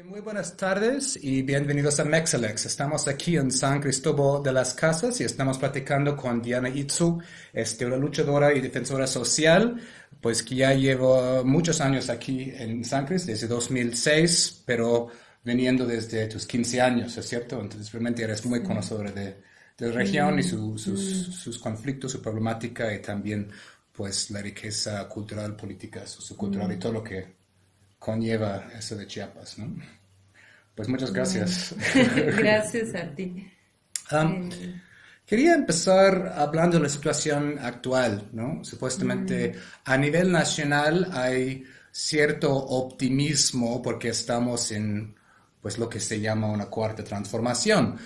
Muy buenas tardes y bienvenidos a Mexelex. Estamos aquí en San Cristóbal de las Casas y estamos platicando con Diana Itzu, una luchadora y defensora social, pues que ya lleva muchos años aquí en San Cristóbal, desde 2006, pero viniendo desde tus 15 años, ¿es cierto? Entonces realmente eres muy Sí. conocedora de la región y sus conflictos, su problemática y también pues la riqueza cultural, política, sociocultural y todo lo que conlleva eso de Chiapas, ¿no? Pues muchas Bueno, gracias. gracias a ti. Am, Eh, Quería empezar hablando de la situación actual, ¿no? mm, Supuestamente a nivel nacional hay cierto optimismo porque estamos en pues lo que se llama una cuarta transformación,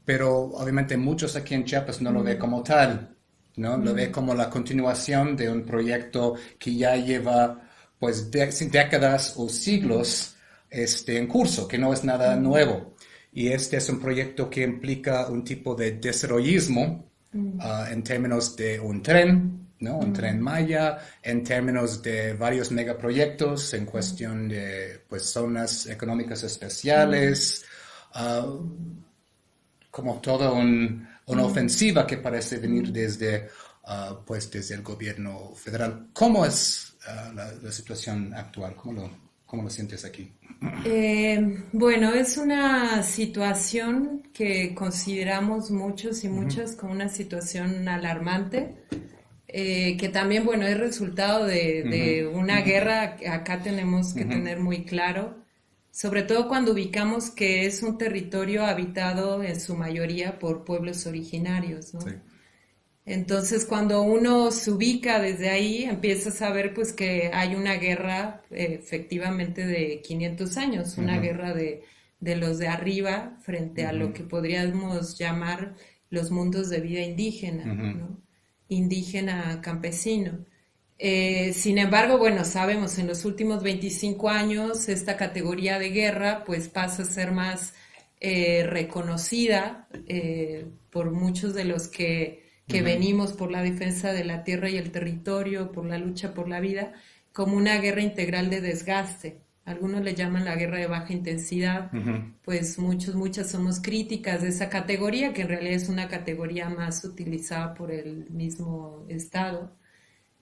pero obviamente muchos aquí en Chiapas no lo ve mm, como tal, ¿no? Lo ve mm, como la continuación de un proyecto que ya lleva pues décadas o mm, siglos en curso, que no es nada mm, nuevo. Y este es un proyecto que implica un tipo de desarrollismo mm, en términos de un tren, ¿no? Un tren mm, Maya, en términos de varios megaproyectos, en mm, cuestión de pues, zonas económicas mm, especiales, uh, como toda una mm. ofensiva que parece venir Mm. desde, pues, desde el gobierno federal. ¿Cómo es la situación actual? ¿Cómo lo sientes aquí? Bueno, es una situación que consideramos muchos y muchas como una situación alarmante, que también, bueno, es resultado de una guerra que acá tenemos que tener muy claro, sobre todo cuando ubicamos que es un territorio habitado en su mayoría por pueblos originarios, Sí. ¿no? Entonces, cuando uno se ubica desde ahí, empieza a saber pues que hay una guerra efectivamente de 500 años, una Ujú, guerra de los de arriba frente a lo ujú, que podríamos llamar los mundos de vida indígena, ujú. ¿no? Indígena campesino. Sin embargo, bueno, sabemos en los últimos 25 años esta categoría de guerra pues pasa a ser más reconocida por muchos de los que Ujú, venimos por la defensa de la tierra y el territorio, por la lucha por la vida, como una guerra integral de desgaste. Algunos le llaman la guerra de baja intensidad, ujú, pues muchas somos críticas de esa categoría, que en realidad es una categoría más utilizada por el mismo Estado.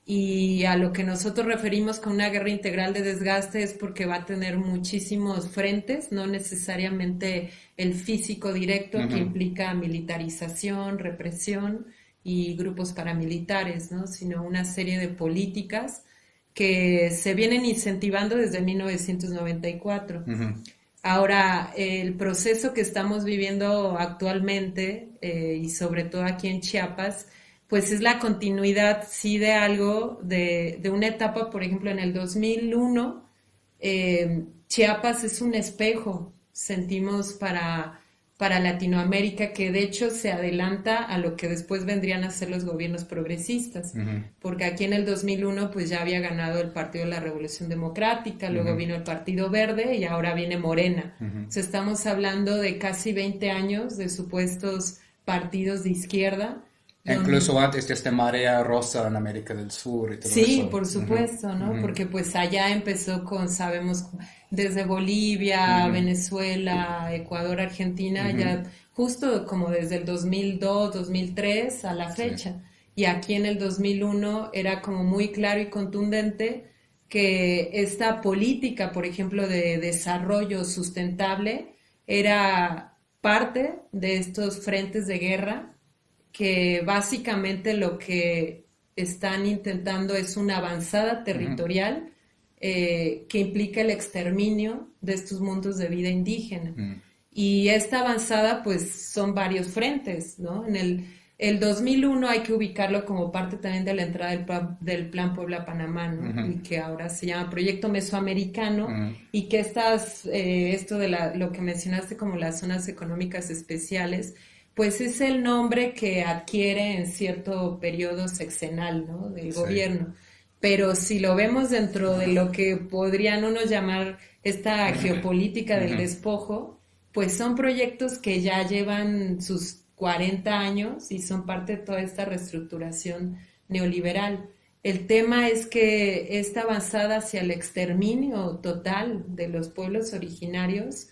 Y a lo que nosotros referimos con una guerra integral de desgaste es porque va a tener muchísimos frentes, no necesariamente el físico directo que ujú. implica militarización, represión y grupos paramilitares, ¿no? Sino una serie de políticas que se vienen incentivando desde 1994. Ujú, Ahora, el proceso que estamos viviendo actualmente y sobre todo aquí en Chiapas, pues es la continuidad, sí, de algo, de una etapa, por ejemplo, en el 2001, Chiapas es un espejo, sentimos para Latinoamérica, que de hecho se adelanta a lo que después vendrían a ser los gobiernos progresistas, ujú, porque aquí en el 2001 pues ya había ganado el Partido de la Revolución Democrática, luego ujú, vino el Partido Verde y ahora viene Morena. ujú. O sea, estamos hablando de casi 20 años de supuestos partidos de izquierda, Incluso donde antes de esta marea rosa en América del Sur y todo sí, eso. por Ujú, supuesto, ¿no? ujú, Porque pues allá empezó con, sabemos, desde Bolivia, ujú, Venezuela, Ecuador, Argentina, ujú. ya justo como desde el 2002, 2003 a la Sí. fecha. Y aquí en el 2001 era como muy claro y contundente que esta política, por ejemplo, de desarrollo sustentable era parte de estos frentes de guerra que básicamente lo que están intentando es una avanzada Ujú, territorial que implica el exterminio de estos mundos de vida indígena. ujú, Y esta avanzada pues son varios frentes, ¿no? El 2001 hay que ubicarlo como parte también de la entrada del Plan Puebla-Panamá, ¿no? ujú, Y que ahora se llama Proyecto Mesoamericano ujú. y que esto de lo que mencionaste como las zonas económicas especiales, pues es el nombre que adquiere en cierto periodo sexenal, ¿no? Del Sí. gobierno. Pero si lo vemos dentro de lo que podrían unos llamar esta geopolítica del Ujú, despojo, pues son proyectos que ya llevan sus 40 años y son parte de toda esta reestructuración neoliberal. El tema es que esta avanzada hacia el exterminio total de los pueblos originarios,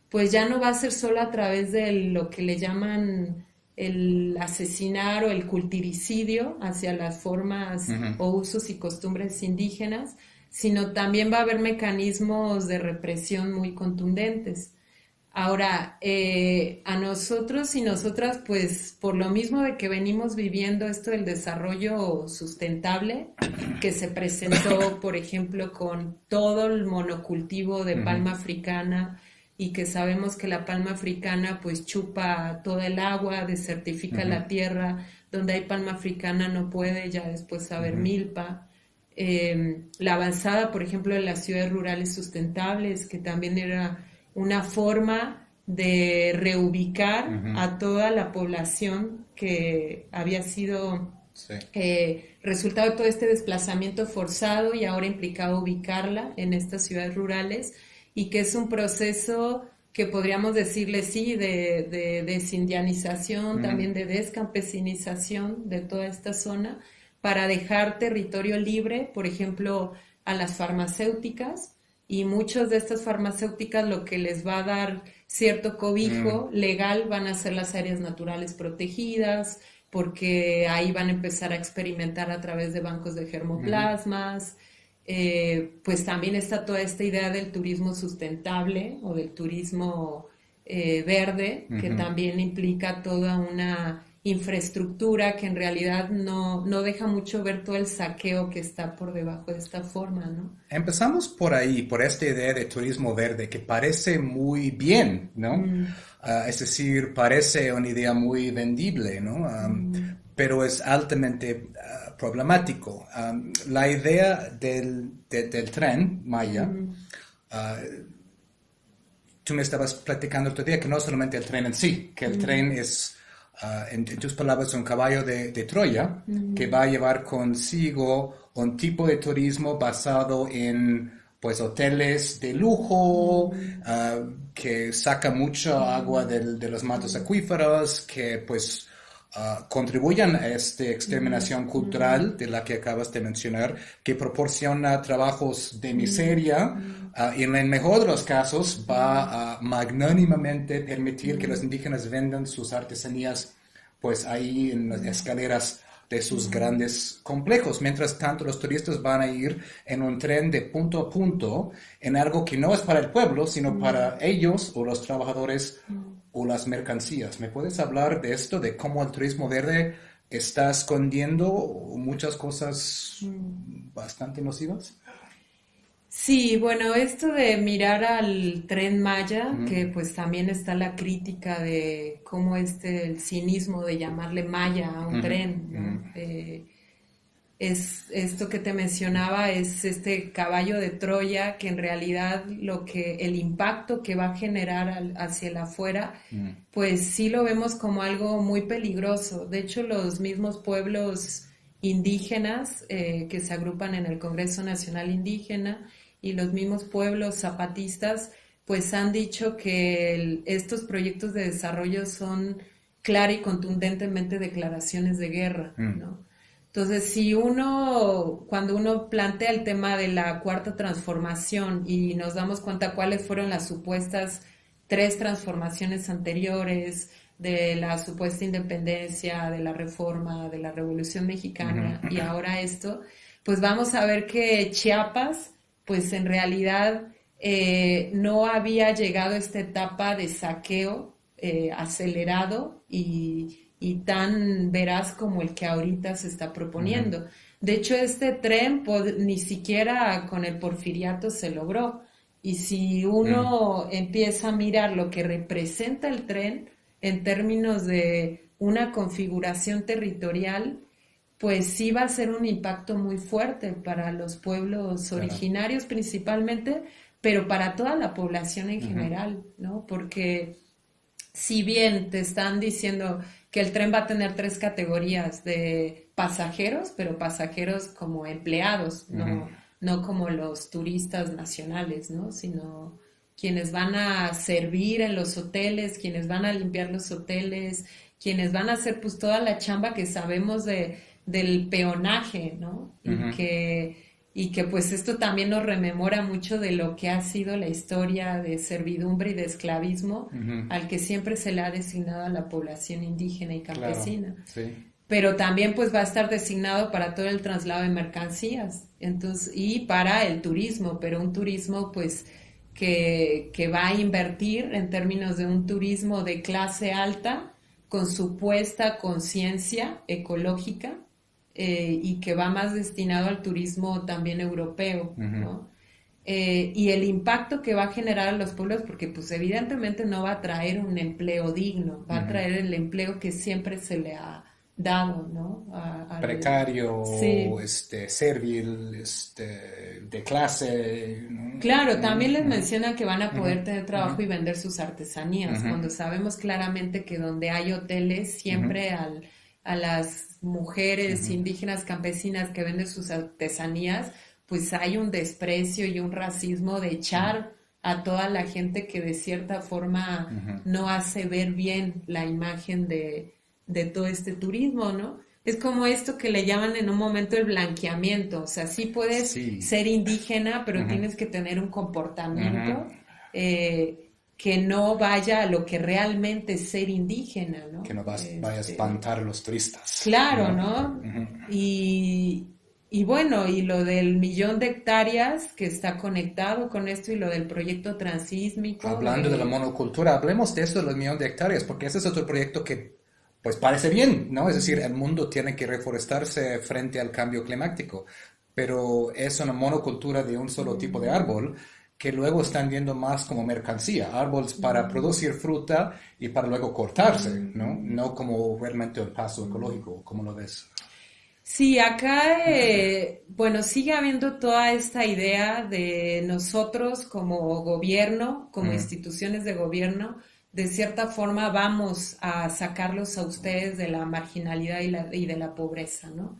pues ya no va a ser solo a través de lo que le llaman el asesinar o el cultiricidio hacia las formas Ujú, o usos y costumbres indígenas, sino también va a haber mecanismos de represión muy contundentes. Ahora, a nosotros y nosotras, pues por lo mismo de que venimos viviendo esto del desarrollo sustentable, que se presentó, por ejemplo, con todo el monocultivo de ujú, palma africana y que sabemos que la palma africana pues chupa toda el agua, desertifica ujú, la tierra, donde hay palma africana no puede ya después haber ujú, milpa. La avanzada, por ejemplo, de las ciudades rurales sustentables, que también era una forma de reubicar ujú. a toda la población que había sido Sí. resultado de todo este desplazamiento forzado y ahora implicaba ubicarla en estas ciudades rurales y que es un proceso que podríamos decirle sí de desindianización, Ujú, también de descampesinización de toda esta zona para dejar territorio libre, por ejemplo, a las farmacéuticas y muchas de estas farmacéuticas lo que les va a dar cierto mm, cobijo legal van a ser las áreas naturales protegidas, porque ahí van a empezar a experimentar a través de bancos de ujú, germoplasmas. Pues también está toda esta idea del turismo sustentable o del turismo verde, que ujú. también implica toda una infraestructura que en realidad no deja mucho ver todo el saqueo que está por debajo de esta forma, ¿no? Empezamos por ahí, por esta idea de turismo verde que parece muy bien, ¿no? Mm, Es decir, parece una idea muy vendible, ¿no? mm, Pero es altamente problemático. La idea del tren Maya, mm, ah, tú me estabas platicando otro día que no solamente el tren en sí, que el mm, tren es, en tus palabras, un caballo de Troya que mm, va a llevar consigo un tipo de turismo basado en pues hoteles de lujo, mm, que saca mucha agua mm, de los mantos mm, acuíferos, que pues contribuyan a esta mm, exterminación mm, cultural de la que acabas de mencionar, que proporciona trabajos de mm, miseria mm, y en el mejor de los casos mm, va a magnánimamente permitir que los mm, indígenas vendan sus artesanías pues ahí en las mm, escaleras de sus mm, grandes complejos. Mientras tanto, los turistas van a ir en un tren de punto a punto en algo que no es para el pueblo, sino mm, para ellos o los trabajadores mm, o las mercancías. ¿Me puedes hablar de esto, de cómo el turismo verde está escondiendo muchas cosas mm. bastante nocivas? Sí, bueno, esto de mirar al Tren Maya, que Mm, pues también está la crítica de cómo el cinismo de llamarle Maya a un ujú, tren, ujú, ¿no? Es esto que te mencionaba, es este caballo de Troya que en realidad el impacto que va a generar hacia el afuera, mm, pues sí lo vemos como algo muy peligroso. De hecho, los mismos pueblos indígenas que se agrupan en el Congreso Nacional Indígena y los mismos pueblos zapatistas, pues han dicho que estos proyectos de desarrollo son clara y contundentemente declaraciones de guerra, mm, ¿no? Entonces, cuando uno plantea el tema de la cuarta transformación y nos damos cuenta cuáles fueron las supuestas tres transformaciones anteriores de la supuesta independencia, de la reforma, de la Revolución Mexicana y ujú, ahora esto, pues vamos a ver que Chiapas, pues en realidad no había llegado a esta etapa de saqueo acelerado y tan veraz como el que ahorita se está ujú, proponiendo. De hecho, este tren ni siquiera con el porfiriato se logró. Y si mm, uno empieza a mirar lo que representa el tren en términos de una configuración territorial, pues sí va a ser un impacto muy fuerte para los pueblos claro. originarios principalmente, pero para toda la población en Ujú, general, ¿no? Porque si bien te están diciendo que el tren va a tener tres categorías de pasajeros, pero pasajeros como empleados, ujú, no como los turistas nacionales, ¿no? Sino quienes van a servir en los hoteles, quienes van a limpiar los hoteles, quienes van a hacer pues toda la chamba que sabemos del peonaje, ¿no? Y que pues esto también nos rememora mucho de lo que ha sido la historia de servidumbre y de esclavismo al que siempre se le ha designado a la población indígena y Claro, campesina. sí. Pero también pues va a estar designado para todo el traslado de mercancías, entonces, y para el turismo, pero un turismo pues que va a invertir en términos de un turismo de clase alta con supuesta conciencia ecológica, y que va más destinado al turismo también europeo, Ujú. ¿no? Y el impacto que va a generar a los pueblos, porque pues evidentemente no va a traer un empleo digno, va a Ujú. traer el empleo que siempre se le ha dado, ¿no? Precario, Sí. servil, de clase, ¿no? Claro, también les Ujú, menciona que van a ujú, poder tener ujú, trabajo y vender sus artesanías, ujú, cuando sabemos claramente que donde hay hoteles, ujú, siempre a las mujeres ujú, indígenas campesinas que venden sus artesanías, pues hay un desprecio y un racismo de echar a toda la gente que de cierta forma ujú, ujú. no hace ver bien la imagen de todo este turismo, ¿no? Es como esto que le llaman en un momento el blanqueamiento, o sea, sí puedes Sí. ser indígena, pero Ujú, tienes que tener un ujú. comportamiento que no vaya a lo que realmente es ser indígena, Que ¿no? no vaya a espantar a los turistas, Claro, ¿no? ¿no? Ujú. Y, y bueno, y lo del 1 millón de hectáreas que está conectado con esto y lo del proyecto transísmico Hablando de la de... monocultura, hablemos de eso de los millones de hectáreas, porque ese es otro proyecto que, pues, parece bien, ¿no? Es decir, el mundo tiene que reforestarse frente al cambio climático, pero es una monocultura de un solo tipo de árbol que luego están viendo más como mercancía, árboles para producir fruta y para luego cortarse, ¿no? No como realmente un paso ecológico, como lo ves. Sí, acá, bueno, sigue habiendo toda esta idea de nosotros como gobierno, como Mm, instituciones de gobierno, de cierta forma vamos a sacarlos a ustedes de la marginalidad y de la pobreza, ¿no?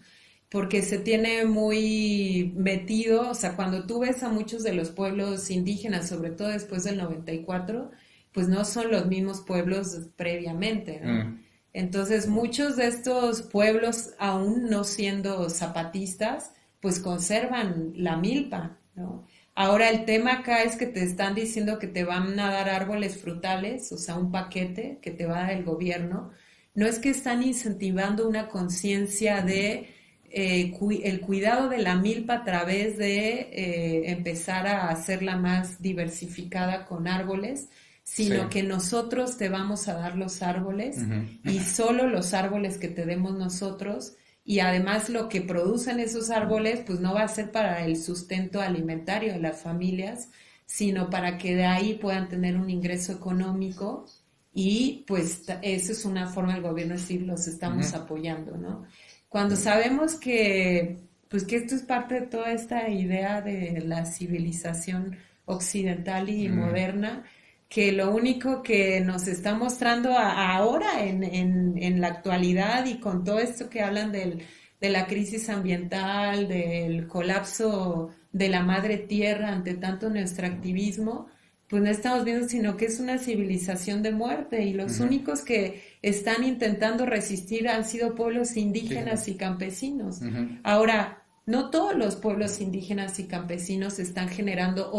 Porque se tiene muy metido, o sea, cuando tú ves a muchos de los pueblos indígenas, sobre todo después del 94, pues no son los mismos pueblos previamente, ¿no? mm, Entonces, muchos de estos pueblos, aún no siendo zapatistas, pues conservan la milpa, ¿no? Ahora el tema acá es que te están diciendo que te van a dar árboles frutales, o sea, un paquete que te va a dar el gobierno. No es que están incentivando una conciencia de el cuidado de la milpa a través de empezar a hacerla más diversificada con árboles, sí. sino que nosotros te vamos a dar los árboles Ujú, y solo los árboles que te demos nosotros, y además lo que producen esos árboles pues no va a ser para el sustento alimentario de las familias, sino para que de ahí puedan tener un ingreso económico, y pues eso es una forma del gobierno de decir los ujú, estamos apoyando, ¿no? Cuando sabemos que pues que esto es parte de toda esta idea de la civilización occidental y mm, moderna, que lo único que nos está mostrando ahora en la actualidad y con todo esto que hablan de la crisis ambiental, del colapso de la madre tierra ante tanto nuestro activismo, pues no estamos viendo sino que es una civilización de muerte, y los ujú. únicos que están intentando resistir han sido pueblos indígenas y Indígenas. campesinos. Ujú, Ahora, no todos los pueblos indígenas y campesinos están generando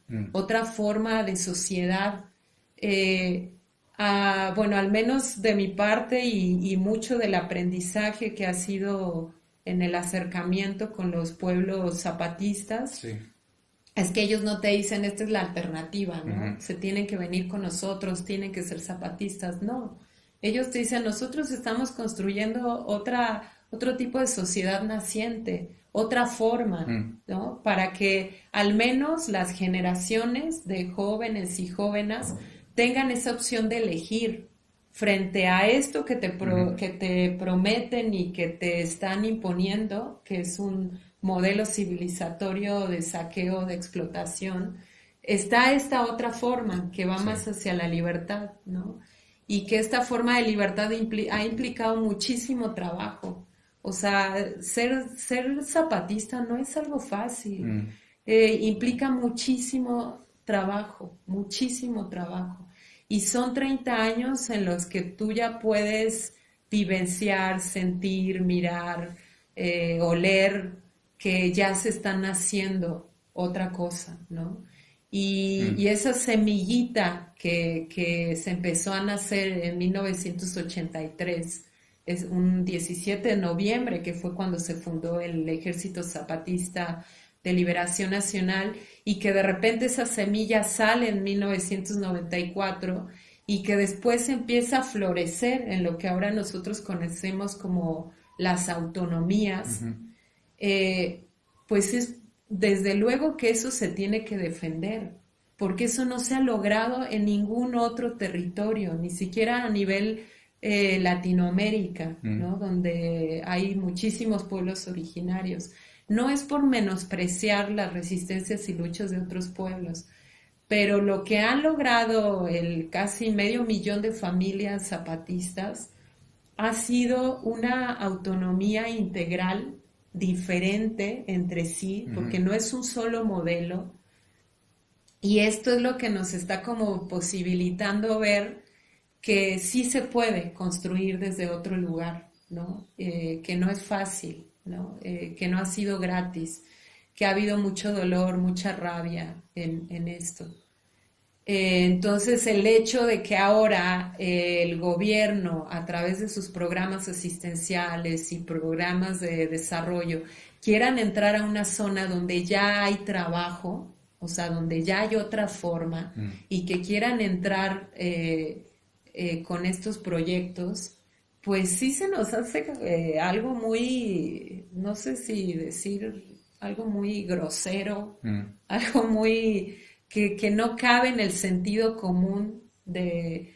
mm, otra forma de sociedad. Eh, bueno, al menos de mi parte y mucho del aprendizaje que ha sido en el acercamiento con los pueblos zapatistas, sí. es que ellos no te dicen esta es la alternativa, Ujú, ¿no? Se tienen que venir con nosotros, tienen que ser zapatistas, no. Ellos te dicen, nosotros estamos construyendo otro tipo de sociedad naciente, otra forma, mm, ¿no? Para que al menos las generaciones de jóvenes y jóvenes tengan esa opción de elegir frente a esto ujú, que te prometen y que te están imponiendo, que es un modelo civilizatorio de saqueo, de explotación. Está esta otra forma que va sí. más hacia la libertad, ¿no? Y que esta forma de libertad ha implicado muchísimo trabajo. O sea, ser zapatista no es algo fácil. Mm, Implica muchísimo trabajo, muchísimo trabajo. Y son 30 años en los que tú ya puedes vivenciar, sentir, mirar, oler, que ya se están haciendo otra cosa, ¿no? Y Mm, esa semillita que se empezó a nacer en 1983, es un 17 de noviembre, que fue cuando se fundó el Ejército Zapatista de Liberación Nacional, y que de repente esa semilla sale en 1994 y que después empieza a florecer en lo que ahora nosotros conocemos como las autonomías, ujú, eh, pues es desde luego que eso se tiene que defender, porque eso no se ha logrado en ningún otro territorio, ni siquiera a nivel Latinoamérica, mm, ¿no? Donde hay muchísimos pueblos originarios. No es por menospreciar las resistencias y luchas de otros pueblos, pero lo que han logrado el casi medio millón de familias zapatistas ha sido una autonomía integral diferente entre sí, ujú, porque no es un solo modelo, y esto es lo que nos está como posibilitando ver que sí se puede construir desde otro lugar, ¿no? Que no es fácil, ¿no? Que no ha sido gratis, que ha habido mucho dolor, mucha rabia en esto. Entonces, el hecho de que ahora el gobierno, a través de sus programas asistenciales y programas de desarrollo, quieran entrar a una zona donde ya hay trabajo, o sea, donde ya hay otra forma, mm. y que quieran entrar con estos proyectos, pues sí se nos hace algo muy, no sé si decir, algo muy grosero, Mm, algo muy que no cabe en el sentido común de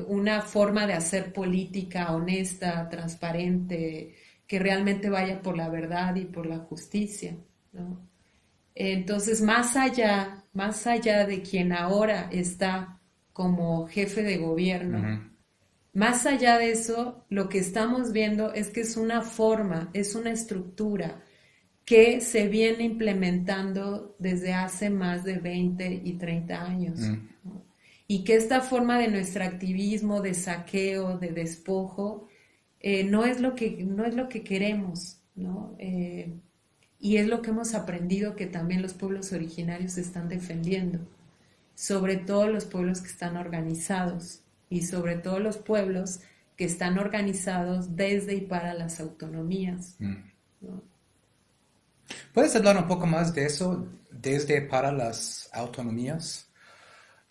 una forma de hacer política honesta, transparente, que realmente vaya por la verdad y por la justicia, ¿no? Entonces, más allá de quien ahora está como jefe de gobierno, ujú, más allá de eso, lo que estamos viendo es que es una forma, es una estructura que se viene implementando desde hace más de 20 y 30 años, mm. ¿no? Y que esta forma de nuestro activismo, de saqueo, de despojo, no es lo que queremos, ¿no? Y es lo que hemos aprendido que también los pueblos originarios están defendiendo, sobre todo los pueblos que están organizados y sobre todo los pueblos que están organizados desde y para las autonomías, Mm. ¿no? ¿Puedes hablar un poco más de eso desde para las autonomías?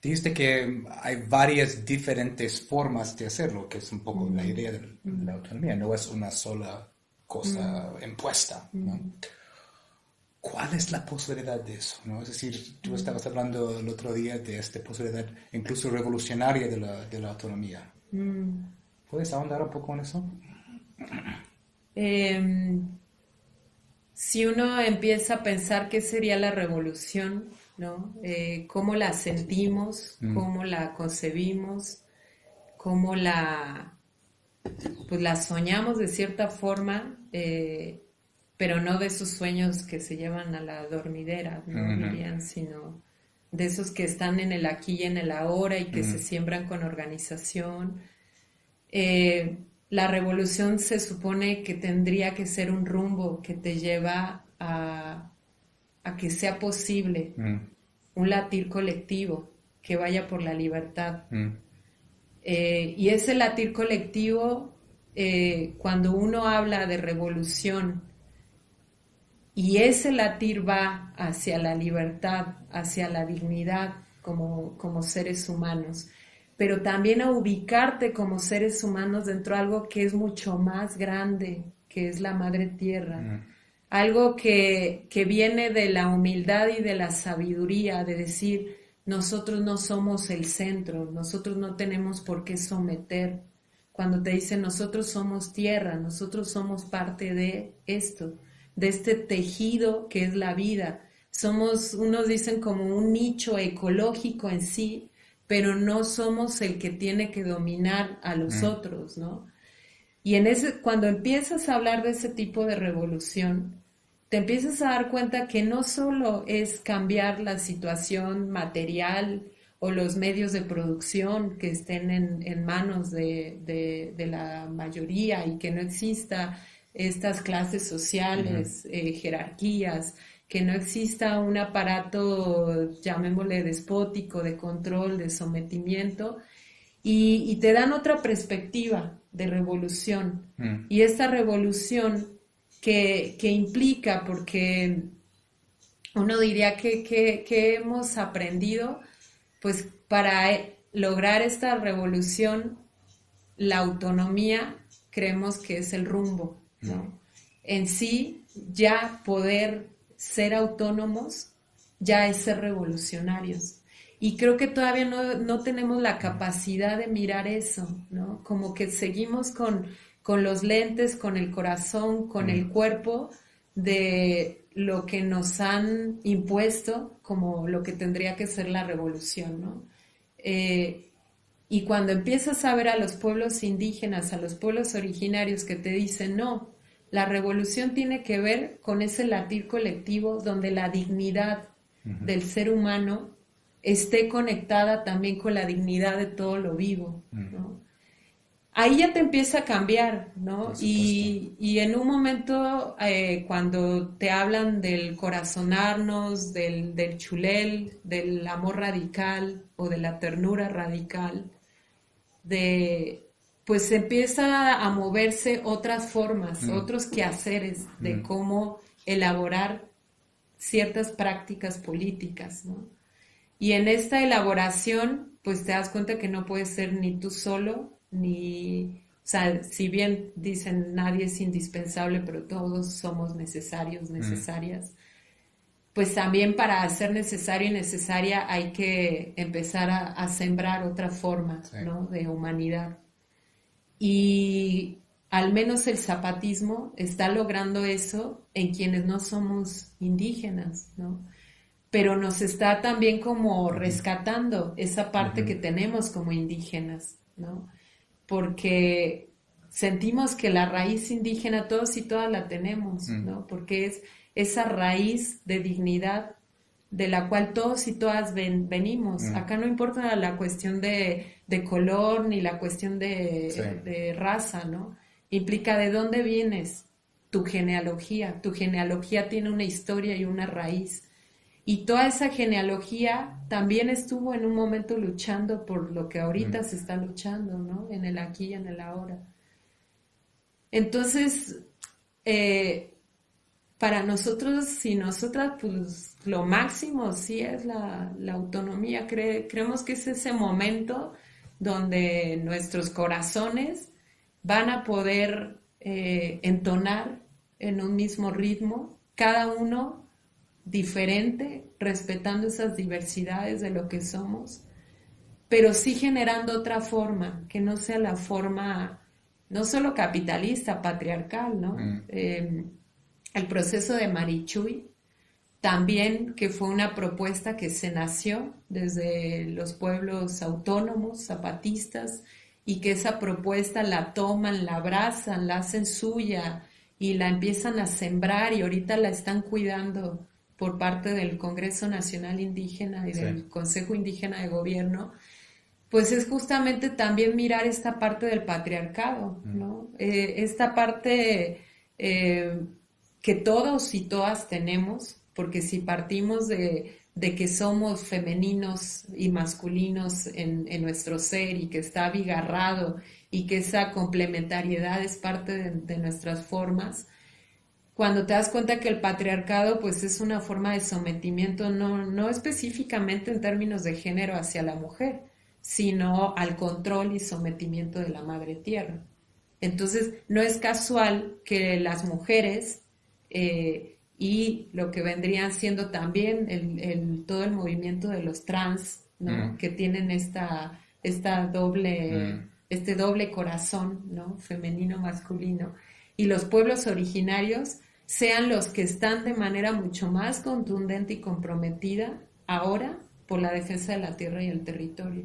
Dijiste que hay varias diferentes formas de hacerlo, que es un poco la Mm, idea de la mm, autonomía, no es una sola mm, cosa impuesta, ¿no? mm, ¿Cuál es la posibilidad de eso? ¿No? Es decir, tú mm, estabas hablando el otro día de esta posibilidad incluso revolucionaria de la autonomía. mm. ¿Puedes ahondar un poco en eso? Em, si uno empieza a pensar qué sería la revolución, ¿no? Cómo la sentimos, Mm, cómo la concebimos, cómo pues la soñamos de cierta forma, pero no de esos sueños que se llevan a la dormidera, ¿no? ujú, Dirían, sino de esos que están en el aquí y en el ahora y que se mm, siembran con organización. La revolución se supone que tendría que ser un rumbo que te lleva a que sea posible mm, un latir colectivo que vaya por la libertad. mm, Y ese latir colectivo, cuando uno habla de revolución y ese latir va hacia la libertad, hacia la dignidad como seres humanos, pero también a ubicarte como seres humanos dentro de algo que es mucho más grande, que es la madre tierra, mm, algo que viene de la humildad y de la sabiduría, de decir, nosotros no somos el centro, nosotros no tenemos por qué someter. Cuando te dicen nosotros somos tierra, nosotros somos parte de esto, de este tejido que es la vida. Somos, unos dicen como un nicho ecológico en sí, pero no somos el que tiene que dominar a los mm, otros, ¿no? Y en ese, cuando empiezas a hablar de ese tipo de revolución, te empiezas a dar cuenta que no solo es cambiar la situación material o los medios de producción que estén en manos de la mayoría y que no exista estas clases Ujú, sociales, jerarquías, que no exista un aparato, llamémosle despótico, de control, de sometimiento, y te dan otra perspectiva de revolución. mm, Y esta revolución que implica, porque uno diría que hemos aprendido, pues para lograr esta revolución, la autonomía creemos que es el rumbo, mm, ¿no? En sí, ya poder ser autónomos ya es ser revolucionarios. Y creo que todavía no tenemos la capacidad de mirar eso, ¿no? Como que seguimos con los lentes, con el corazón, con mm, el cuerpo de lo que nos han impuesto como lo que tendría que ser la revolución, ¿no? Eh, y cuando empiezas a ver a los pueblos indígenas, a los pueblos originarios que te dicen, no, la revolución tiene que ver con ese latir colectivo donde la dignidad ujú, del ser humano esté conectada también con la dignidad de todo lo vivo, mm, ¿no? Ahí ya te empieza a cambiar, ¿no? por supuesto. Y en un momento, cuando te hablan del corazonarnos, del chulel, del amor radical o de la ternura radical, de pues empieza a moverse otras formas, Mm, otros quehaceres de mm, cómo elaborar ciertas prácticas políticas, ¿no? Y en esta elaboración, pues te das cuenta que no puedes ser ni tú solo, ni, o sea, si bien dicen nadie es indispensable, pero todos somos necesarios, mm, necesarias, pues también para ser necesario y necesaria hay que empezar a sembrar otra forma, sí. ¿no? De humanidad. Y al menos el zapatismo está logrando eso en quienes no somos indígenas, ¿no? Pero nos está también como Ujú, rescatando esa parte ujú, que tenemos como indígenas, ¿no? Porque sentimos que la raíz indígena todos y todas la tenemos, mm, ¿no? Porque es esa raíz de dignidad de la cual todos y todas venimos. mm, Acá no importa la cuestión de color ni la cuestión sí. de raza, ¿no? Implica de dónde vienes, tu genealogía. Tu genealogía tiene una historia y una raíz. Y toda esa genealogía también estuvo en un momento luchando por lo que ahorita Mm, se está luchando, ¿no? En el aquí y en el ahora. Entonces, eh, para nosotros y nosotras, pues lo máximo sí es la autonomía. Creemos que es ese momento donde nuestros corazones van a poder entonar en un mismo ritmo, cada uno diferente, respetando esas diversidades de lo que somos, pero sí generando otra forma, que no sea la forma no solo capitalista, patriarcal, ¿no? mm, El proceso de Marichuy, también que fue una propuesta que se nació desde los pueblos autónomos, zapatistas, y que esa propuesta la toman, la abrazan, la hacen suya y la empiezan a sembrar y ahorita la están cuidando por parte del Congreso Nacional Indígena y sí. del Consejo Indígena de Gobierno, pues es justamente también mirar esta parte del patriarcado, Mm, ¿no? Esta parte eh, que todos y todas tenemos, porque si partimos de que somos femeninos y masculinos en nuestro ser y que está abigarrado y que esa complementariedad es parte de nuestras formas, cuando te das cuenta que el patriarcado pues es una forma de sometimiento no específicamente en términos de género hacia la mujer, sino al control y sometimiento de la madre tierra. Entonces, no es casual que las mujeres y lo que vendrían siendo también todo el movimiento de los trans, ¿no? mm, Que tienen mm, este doble corazón, ¿no? Femenino, masculino, y los pueblos originarios sean los que están de manera mucho más contundente y comprometida ahora por la defensa de la tierra y el territorio.